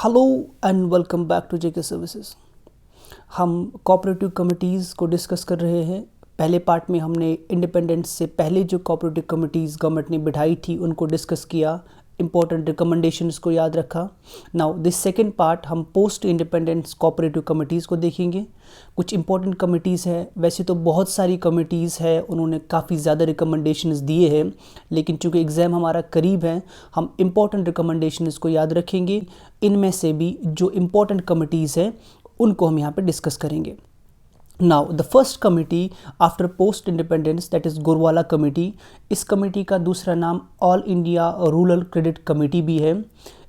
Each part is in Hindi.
Hello and welcome back to JK services. हम कोऑपरेटिव कमिटीज़ को डिस्कस कर रहे हैं। पहले पार्ट में हमने इंडिपेंडेंस से पहले जो कोऑपरेटिव कमिटीज़ गवर्नमेंट ने बिठाई थी उनको डिस्कस किया, इंपॉर्टेंट रिकमेंडेशंस को याद रखा। नाउ दिस सेकंड पार्ट हम पोस्ट इंडिपेंडेंस कोऑपरेटिव कमिटीज़ को देखेंगे। कुछ इंपॉर्टेंट कमिटीज़ हैं, वैसे तो बहुत सारी कमिटीज़ है, उन्होंने काफ़ी ज़्यादा रिकमेंडेशंस दिए हैं, लेकिन चूंकि एग्ज़ाम हमारा करीब है हम इंपॉर्टेंट रिकमेंडेशंस को याद रखेंगे। इनमें से भी जो इंपॉर्टेंट कमिटीज़ हैं उनको हम यहाँ पे डिस्कस करेंगे। Now the first committee after post independence, that is Gorwala committee. इस कमेटी का दूसरा नाम all India rural credit committee भी है।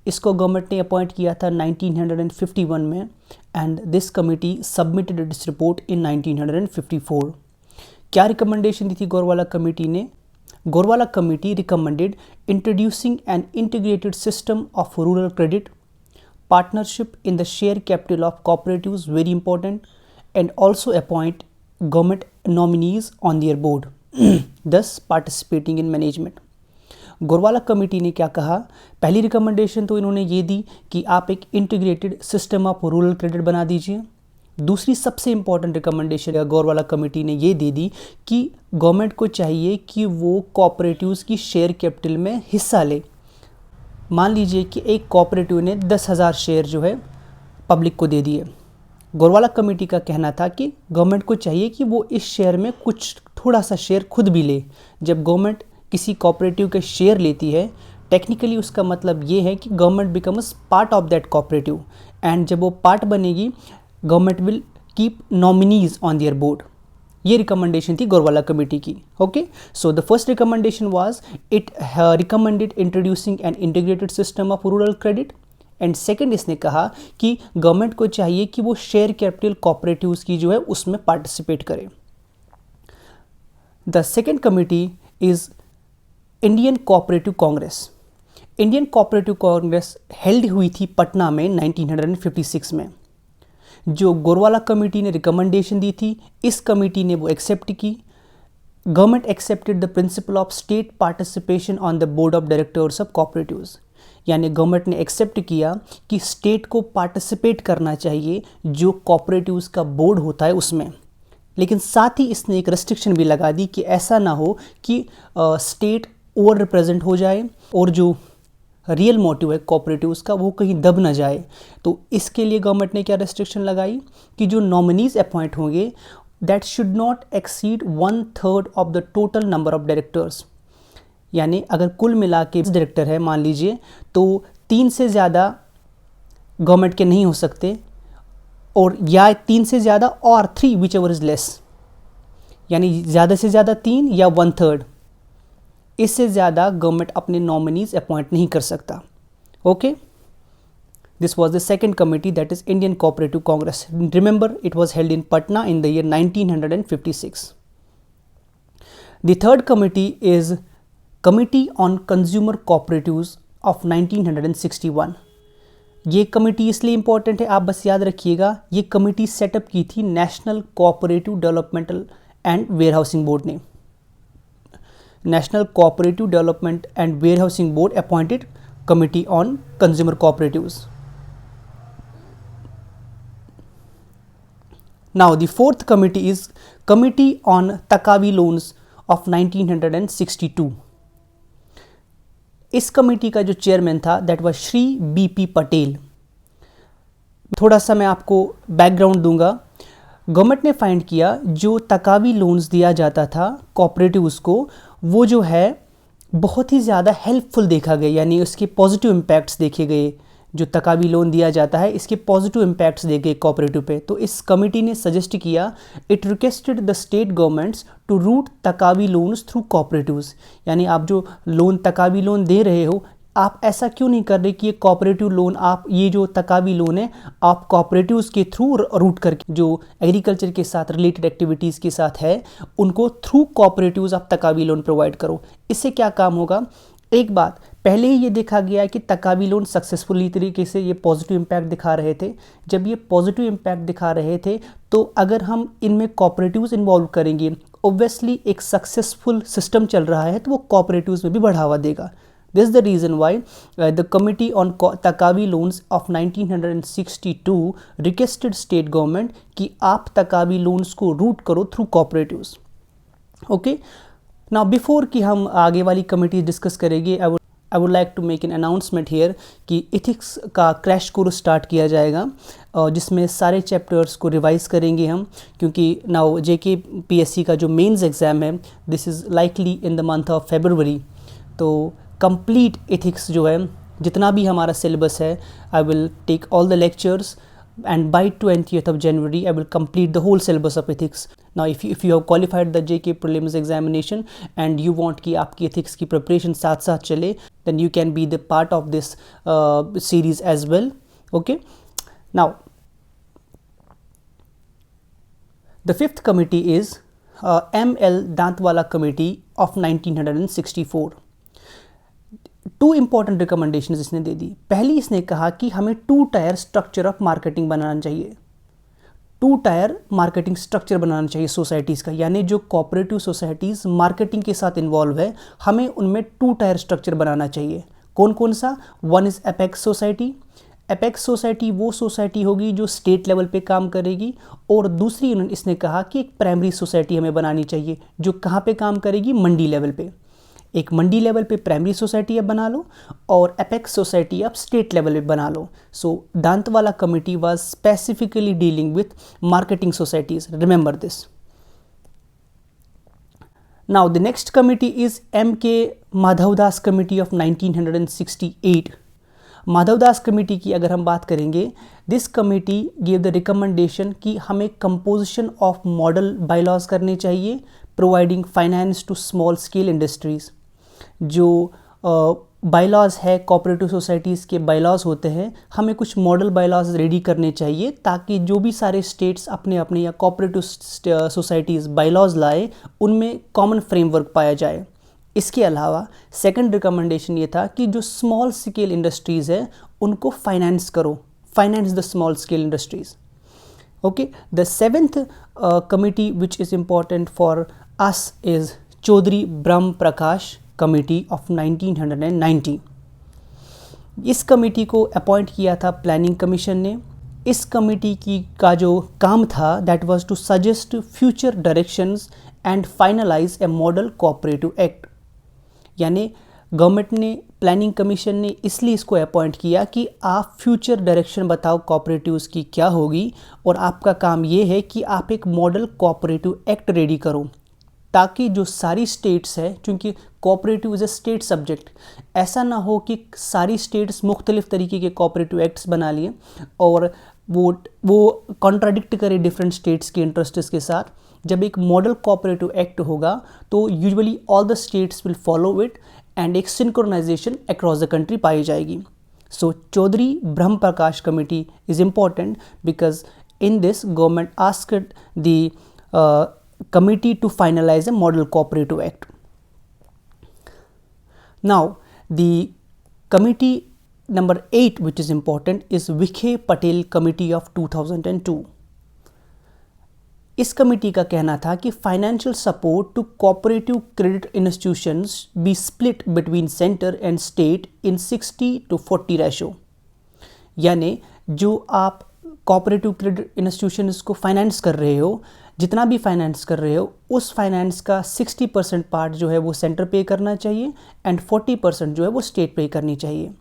इसको गवर्नमेंट ने अपॉइंट किया था 1951 में and this committee submitted its report in 1954। क्या रिकमेंडेशन दी थी गोरवाला कमेटी ने? Gorwala committee recommended introducing an integrated system of rural credit, partnership in the share capital of cooperatives, very important, and also appoint government nominees on their board, thus participating in management। Gorwala committee ने क्या कहा? पहली रिकमेंडेशन तो इन्होंने ये दी कि आप एक integrated system of rural credit बना दीजिए। दूसरी सबसे इंपॉर्टेंट रिकमेंडेशन गोरवाला कमेटी ने ये दे दी कि गवर्नमेंट को चाहिए कि वो कोऑपरेटिव्स की शेयर कैपिटल में हिस्सा ले। मान लीजिए कि एक कोऑपरेटिव ने 10,000 शेयर जो है पब्लिक को दे दिए। गोरवाला कमेटी का कहना था कि गवर्नमेंट को चाहिए कि वो इस शेयर में कुछ थोड़ा सा शेयर खुद भी ले। जब गवर्नमेंट किसी कोऑपरेटिव के शेयर लेती है, टेक्निकली उसका मतलब ये है कि government becomes part of that cooperative, and जब वो पार्ट बनेगी government will keep nominees on their board. ये रिकमेंडेशन थी गोरवाला कमेटी की। Okay, so the first recommendation was it recommended introducing an integrated system of rural credit, and second इसने कहा कि गवर्नमेंट को चाहिए कि वो शेयर कैपिटल कॉपरेटिव्स की जो है उसमें पार्टिसिपेट करे। The second committee is Indian cooperative Congress. Indian cooperative Congress held हुई थी पटना में 1956 में। जो गोरवाला कमेटी ने रिकमेंडेशन दी थी, इस कमेटी ने वो एक्सेप्ट की। Government accepted the principle of state participation on the board of directors of cooperatives, यानी गवर्नमेंट ने एक्सेप्ट किया कि स्टेट को पार्टिसिपेट करना चाहिए जो कोऑपरेटिव्स का बोर्ड होता है उसमें। लेकिन साथ ही इसने एक रेस्ट्रिक्शन भी लगा दी कि ऐसा ना हो कि स्टेट ओवर रिप्रेजेंट हो जाए और जो रियल मोटिव है कोऑपरेटिव्स का वो कहीं दब ना जाए। तो इसके लिए गवर्नमेंट ने क्या रेस्ट्रिक्शन लगाई कि जो नॉमिनीज अपॉइंट होंगे that should not exceed 1/3 of the total number of directors. यानी अगर कुल मिला के डायरेक्टर है मान लीजिए, तो 3 से ज़्यादा गवर्नमेंट के नहीं हो सकते, और या 3 से ज़्यादा और 3 विच एवर इज लेस, यानी ज़्यादा से ज़्यादा 3 या 1/3, इससे ज़्यादा गवर्नमेंट अपने नॉमिनीज अपॉइंट नहीं कर सकता। Okay, this was the second committee, that is Indian cooperative Congress. Remember it was held in Patna in the year 1956। The third committee is committee on consumer cooperatives of 1961। ये कमेटी इसलिए इंपॉर्टेंट है, आप बस याद रखिएगा, ये कमेटी सेटअप की थी national cooperative developmental and warehousing board ने। National cooperative development and warehousing board appointed committee on consumer cooperatives. Now the fourth committee is committee on तकावी लोन्स ऑफ 1962। इस कमेटी का जो चेयरमैन था that was Shri BP Patel. थोड़ा सा मैं आपको बैकग्राउंड दूंगा। गवर्नमेंट ने फाइंड किया जो तकावी लोन्स दिया जाता था कोऑपरेटिव्स को, वो जो है बहुत ही ज़्यादा हेल्पफुल देखा गया, यानी उसके पॉजिटिव इम्पैक्ट्स देखे गए। जो तकावी लोन दिया जाता है इसके पॉजिटिव इम्पैक्ट्स देखे कोऑपरेटिव पे। तो इस कमेटी ने सजेस्ट किया, it requested the state governments to route taccavi loans through cooperatives, यानी आप जो लोन तकावी लोन दे रहे हो, आप ऐसा क्यों नहीं कर रहे कि ये कोऑपरेटिव लोन, आप ये जो तकावी लोन है आप कोऑपरेटिव्स के थ्रू रूट करके, जो एग्रीकल्चर के साथ रिलेटेड एक्टिविटीज़ के साथ है उनको थ्रू कोऑपरेटिव्स आप तकावी लोन प्रोवाइड करो। इससे क्या काम होगा? एक बात पहले ही ये देखा गया है कि तकावी लोन सक्सेसफुली तरीके से ये पॉजिटिव इम्पैक्ट दिखा रहे थे। जब ये पॉजिटिव इम्पैक्ट दिखा रहे थे तो अगर हम इनमें कोऑपरेटिव्स इन्वॉल्व करेंगे, ऑब्वियसली एक सक्सेसफुल सिस्टम चल रहा है तो वो कोऑपरेटिव्स में भी बढ़ावा देगा। This is the reason why the Committee on Taqawi Loans of 1962 requested state government कि आप तकावी लोन्स को रूट करो through cooperatives. Okay, now before कि हम आगे वाली कमिटी डिस्कस करेंगे, I would like to make an announcement here कि इथिक्स का क्रैश कोर्स स्टार्ट किया जाएगा, जिसमें सारे चैप्टर्स को रिवाइज करेंगे हम, क्योंकि नाउ JKPSC का जो मेंस एग्ज़ाम है this is likely in the month of February. तो कंप्लीट इथिक्स जो है, जितना भी हमारा सिलेबस है, I will take all the lectures and by 20th of January I will complete the whole syllabus of ethics. Now if you have qualified the JK prelims examination and you want कि आपकी ethics की preparation साथ साथ चले, then you can be the part of this series as well. Okay, now the fifth committee is ML Dantwala committee of 1964. Two important recommendations इसने दे दी. पहली इसने कहा कि हमें 2 टायर स्ट्रक्चर ऑफ मार्केटिंग बनाना चाहिए. 2 टायर मार्केटिंग स्ट्रक्चर बनाना चाहिए सोसाइटीज़ का, यानी जो कोऑपरेटिव सोसाइटीज़ मार्केटिंग के साथ इन्वॉल्व है, हमें उनमें 2 टायर स्ट्रक्चर बनाना चाहिए. कौन कौन सा? One is apex society. Apex society वो सोसाइटी होगी जो स्टेट लेवल पे काम करेगी, और दूसरी इसने कहा कि एक प्राइमरी सोसाइटी हमें बनानी चाहिए जो कहाँ पे काम करेगी? मंडी लेवल पे. एक मंडी लेवल पे प्राइमरी सोसाइटी आप बना लो और एपेक्स सोसाइटी आप स्टेट लेवल पे बना लो. So Dantwala committee was specifically dealing with marketing societies. Remember this. Now the next committee is MK Madhavdas committee of 1968. Madhavdas committee की अगर हम बात करेंगे, this committee give the recommendation कि हमें कंपोजिशन ऑफ मॉडल बायलॉज करने चाहिए, providing finance to small scale industries. जो बायलॉज है, कोऑपरेटिव सोसाइटीज़ के बायलॉज होते हैं, हमें कुछ मॉडल बायलॉज रेडी करने चाहिए ताकि जो भी सारे स्टेट्स अपने अपने या कोऑपरेटिव सोसाइटीज़ बायलॉज लाए, उनमें कॉमन फ्रेमवर्क पाया जाए. इसके अलावा सेकंड रिकमेंडेशन ये था कि जो स्मॉल स्केल इंडस्ट्रीज़ है उनको फाइनेंस करो, finance the small scale industries. Okay, the seventh committee which is important for us is Chaudhary Brahm Prakash Committee of 1990. इस कमेटी को अपॉइंट किया था प्लानिंग कमीशन ने. इस कमेटी की का जो काम था that was to suggest future directions and finalize a model cooperative act. यानी गवर्नमेंट ने, प्लानिंग कमीशन ने इसलिए इसको अपॉइंट किया कि आप फ्यूचर डायरेक्शन बताओ कोऑपरेटिव्स की क्या होगी, और आपका काम ये है कि आप एक मॉडल कोऑपरेटिव एक्ट रेडी करो ताकि जो सारी स्टेट्स है, क्योंकि cooperative is a state subject, ऐसा ना हो कि सारी स्टेट्स मुख्तलिफ तरीके के कोऑपरेटिव एक्ट्स बना लिए और वो कॉन्ट्राडिक्ट करे डिफरेंट स्टेट्स के इंटरेस्ट्स के साथ. जब एक मॉडल कोऑपरेटिव एक्ट होगा तो usually all the states will follow it and एक सिंक्रोनाइजेशन अक्रॉस द कंट्री पाई जाएगी. So Chaudhary Brahm Prakash committee is important because in this government asked the committee to finalize a model cooperative act. Now the committee number 8 which is important is Vikhe Patel Committee of 2002. इस कमेटी का कहना था कि financial support to cooperative credit institutions be split between centre and state in 60:40 ratio. यानी जो आप कोऑपरेटिव क्रेडिट इंस्टीट्यूशंस को फाइनेंस कर रहे हो, जितना भी फाइनेंस कर रहे हो, उस फाइनेंस का 60% पार्ट जो है वो सेंटर पे करना चाहिए एंड 40% जो है वो स्टेट पे करनी चाहिए.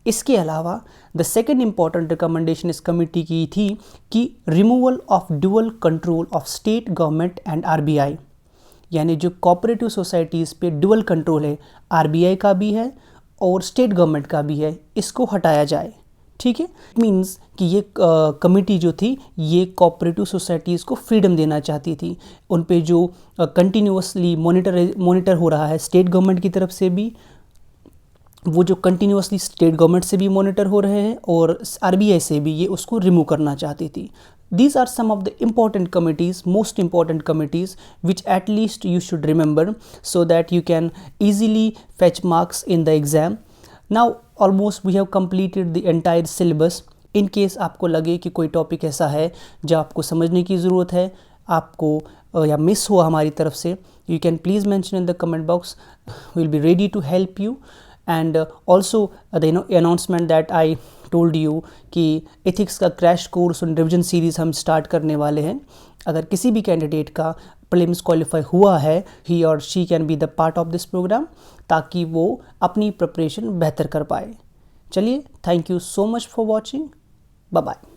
इसके अलावा द सेकेंड इम्पॉर्टेंट रिकमेंडेशन इस कमेटी की थी कि removal of dual control of state government and RBI. यानी जो कोऑपरेटिव सोसाइटीज़ पे ड्यूअल कंट्रोल है, RBI का भी है और स्टेट गवर्नमेंट का भी है, इसको हटाया जाए. ठीक है, मीन्स कि ये कमेटी जो थी ये कोऑपरेटिव सोसाइटीज़ को फ्रीडम देना चाहती थी. उन पे जो कंटिन्यूसली मॉनिटर हो रहा है स्टेट गवर्नमेंट की तरफ से भी, वो जो कंटिन्यूसली स्टेट गवर्नमेंट से भी मॉनिटर हो रहे हैं और RBI से भी, ये उसको रिमूव करना चाहती थी. These are some of the important committees, most important committees, which at least you should remember so that you can easily fetch marks in the exam. Now almost we have completed the entire syllabus. In case आपको लगे कि कोई टॉपिक ऐसा है जो आपको समझने की ज़रूरत है, आपको या मिस हुआ हमारी तरफ से, you can please mention in the comment box. We'll be ready to help you. And also announcement that I told you कि एथिक्स का क्रैश कोर्स और रिविजन सीरीज़ हम स्टार्ट करने वाले हैं। अगर किसी भी कैंडिडेट का प्रीलिम्स क्वालिफाई हुआ है, ही और she can be the part of this programme, ताकि वो अपनी प्रिपरेशन बेहतर कर पाए। चलिए, thank you so much for watching, bye bye.